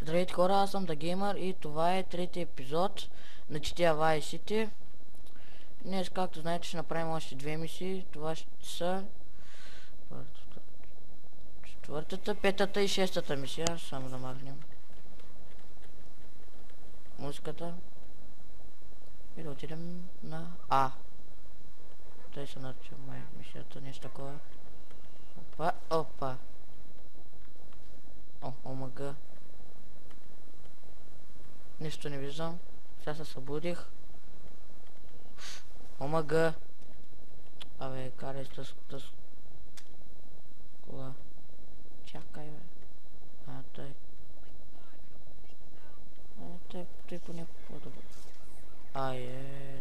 Здравейте хора, аз съм The Gamer и това е трети епизод на GTA Vice City. Днес, както знаете, ще направим още две мисии. Това ще са четвъртата, петата и шестата мисия. Само да махнем музиката и да отидем на А. Той се нарича май мисията, нещо такова. Опа, опа. О, омг. Нищо не виждам. Сега се събудих. омг. Абе, карай с кола. Чакай, бе. Той. Той поне по-добър.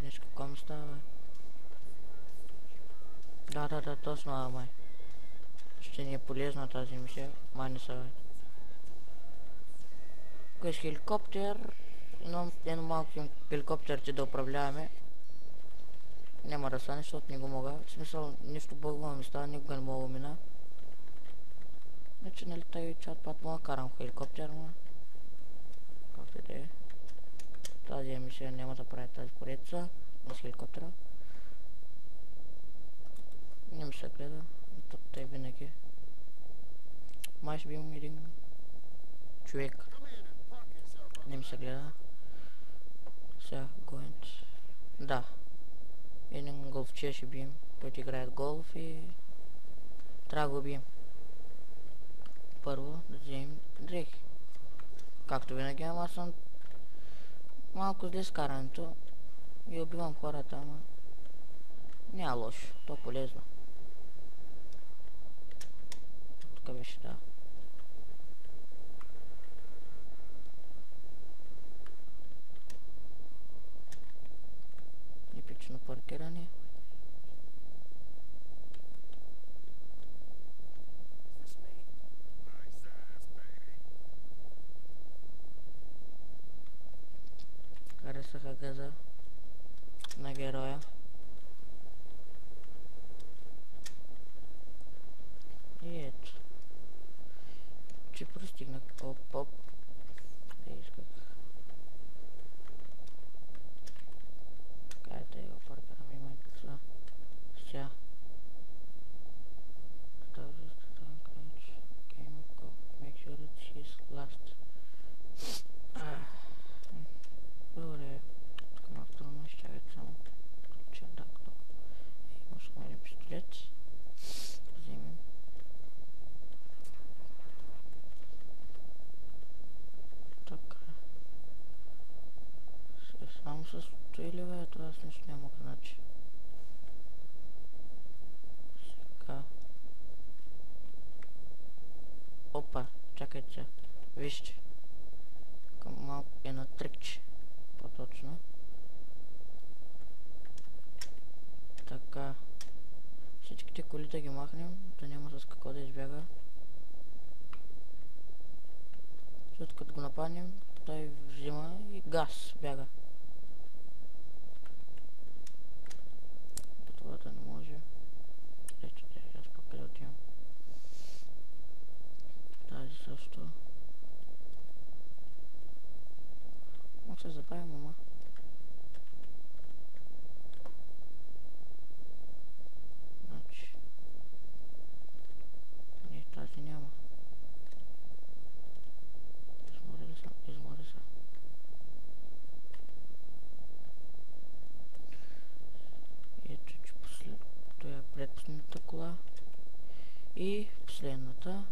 Нещо какво ми става, бе. Да, точно, май. Ще ни е полезна тази мисия. Май не са, бе. Кой с хеликоптер. Едно малко хеликоптерче да управляваме. Няма да стане, защото не го мога. В смисъл, нищо бълго ми става, никога не мога мина. Значи, нали тъй чат път мога карам в хеликоптер, но... Както и да е. Тази емисия няма да прави тази поредица. С хеликоптера. Не ми се гледа. Той винаги. Май ще бим един човек. Не ми се гледа. Сега, гоент. Да. Един голфче ще бием, който играят голф и трябва да го бием. Първо да вземем дрехи. Както винаги, ама аз съм малко зле с карането и убивам хората, ама няма лошо, то полезно. Тук беше, да. Епично паркиране. Харесаха газа на героя. И ето. Че пристигнах. Оп. Исках. Кайде го паркирам и майката. Сега. Make sure that she's last. Добре. Тук малко трудно ще чакайте само. Чадакто. Може да намерим пистолет. Вземем. Така. Само с той ли бе? Това аз нищо няма да значи. Сега. Опа, чакайте се. Вижте. Малко едно трикче. По-точно. Така. Всичките коли да ги махнем, да няма с какво да избяга. След като го нападнем, той взима и газ бяга. Това да не може. Ето, аз пък къде отивам. Тази също. Мога се забавя, мама. Значи. Не, тази няма. Измори са. Ето, че това е предпоследната кола. И последната.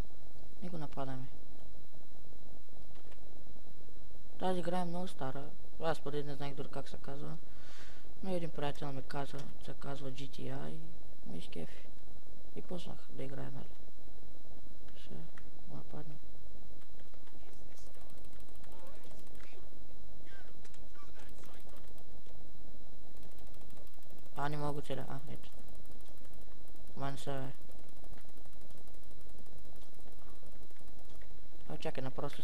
И го нападаме. Тази игра е много стара. Аз преди не знаех дори как се казва. Но един приятел ми каза, се казва GTA и ми изкефи. И почнах да играя, нали. Ще го нападнем. Не мога да целя. Ето. Ман се... Чакай, напросто.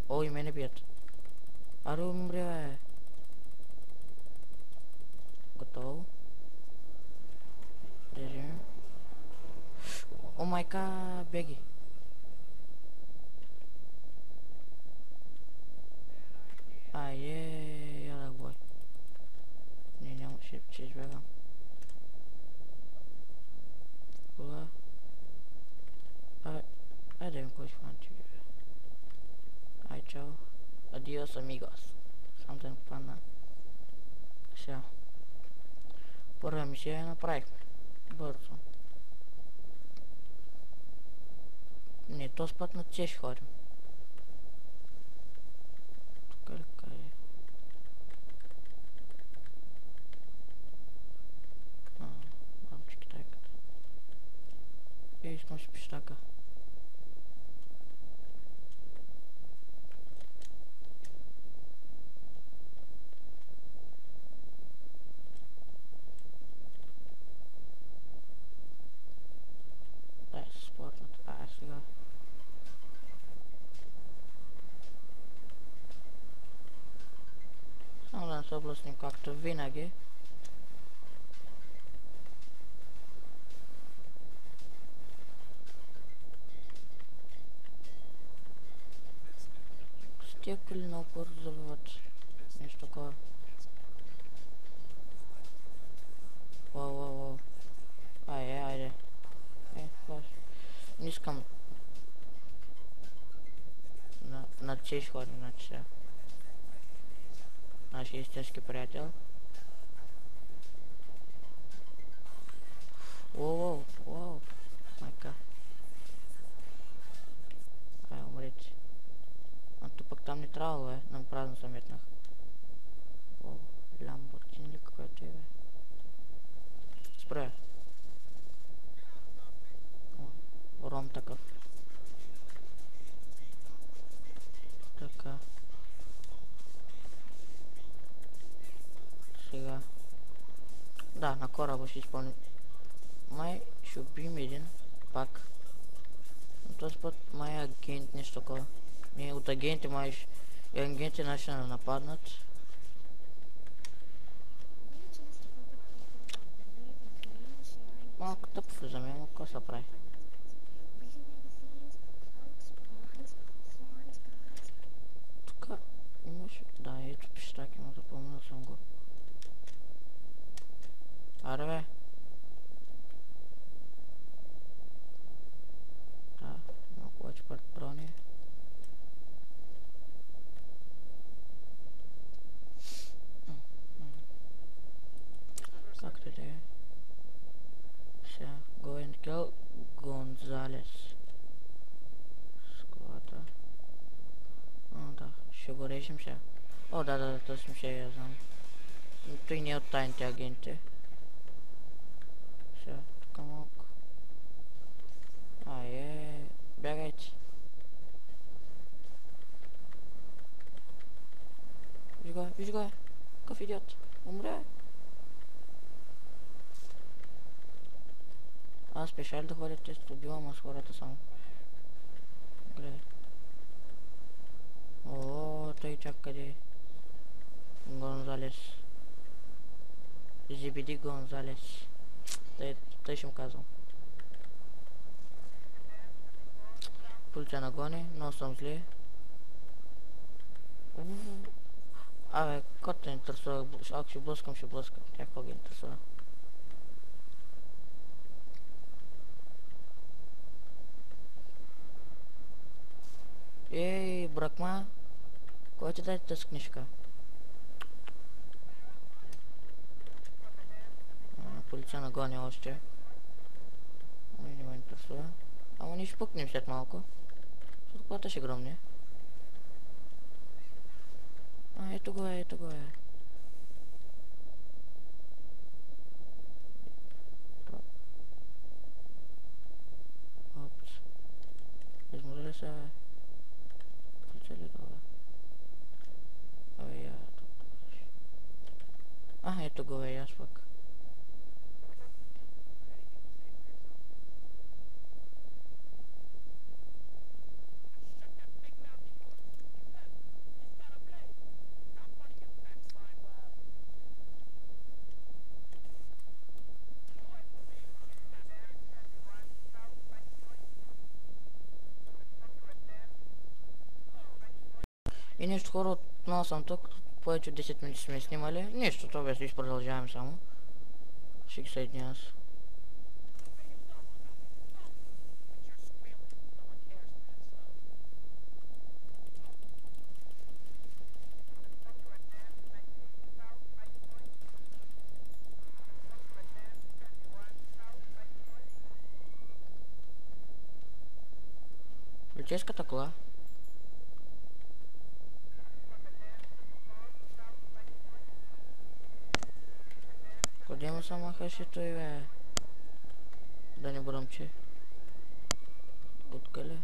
О, и мене бият. Аре, умре, бе. Готово. Режим. О, майка, беги. че избягам. Кога? Айде да видим кой ще фанти, бе. Ай, чао. Адиос, амигос. Само да не попадна. Сега. Първа мисия направихме. Бързо. Не, този път на Че ще ходим. Тук ли къде? Мамче китайката. Искам си пищака. Дай се спортната. Сега. Само да не се облъснем както винаги. С тия коли много бързо забиват. Нещо такова. Вау. Айде. Не искам на Че ще ходим, значи сега. Нашия истински приятел. Воу. Майка. Ай, умрете. А то пък там не трябвало, бе. На празно се метнах. Воу, Ламбортини ли каквото е, бе. Спре. Ром такъв. Така. Сега. Да, на кораба ще изпълним. Май ще убием един. Пак. Но този път май е агент, нещо такова. Не, от агенти май ще... Агенти наши да нападнат. Малко тъпо влизаме, но какво се прави? Тука имаше... Да, ето пищак има, запомнил съм го. Аре бе! Да, малко повече патрони. Как да е? Сега, go and kill Гонзалес. Склада. Да, ще го режем сега. О, да, тъсим ще я знам. Той не е от тайните агенти. Сега, тук малко. Бягайте. Виж го, какъв идиот. Умре. Аз спеша ли да ходя тест, убивам аз хората само. Гледай. О, той чак къде е. Гонзалес. Зибиди Гонзалес. Тъй ще му казвам. Полиция нагони, но съм зле. Абе, кой те интересува? Ако ще блъскам, ще блъскам. Тя какво ги интересува? Ей, бракма. Кой ти даде тази книжка? Полиция нагони още. Не ме интересува. Ама ние ще пукнем след малко. Защото колата ще гръмне. Ето го е. Опс. Измори ли се, бе? Полиция ли това, бе? Ето го е, аз пък. И нещо хора, отново съм тук, повече от 10 минути сме снимали. Нищо, това беше, продължаваме само. Ще ги съединя аз. Полицейската кола. Къде има само хашито и бе? Да не бръмчи. Откъде?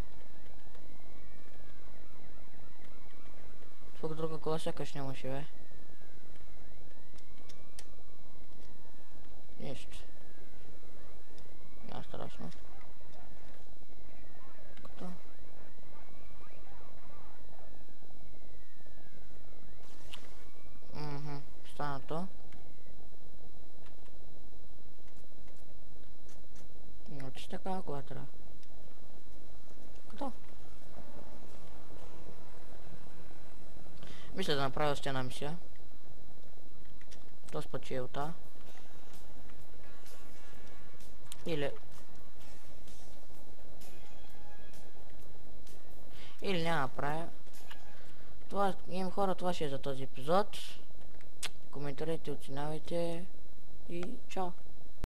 Тук друга кола сякаш нямаше бе. Нищо. Няма страшно. Като? Стана то. Че такава кола трябва. Като? Мисля да направя още една мисия. То спачи елта. Или няма направя. Това, имам хора, това ще е за този епизод. Коментарите, оценявайте и чао!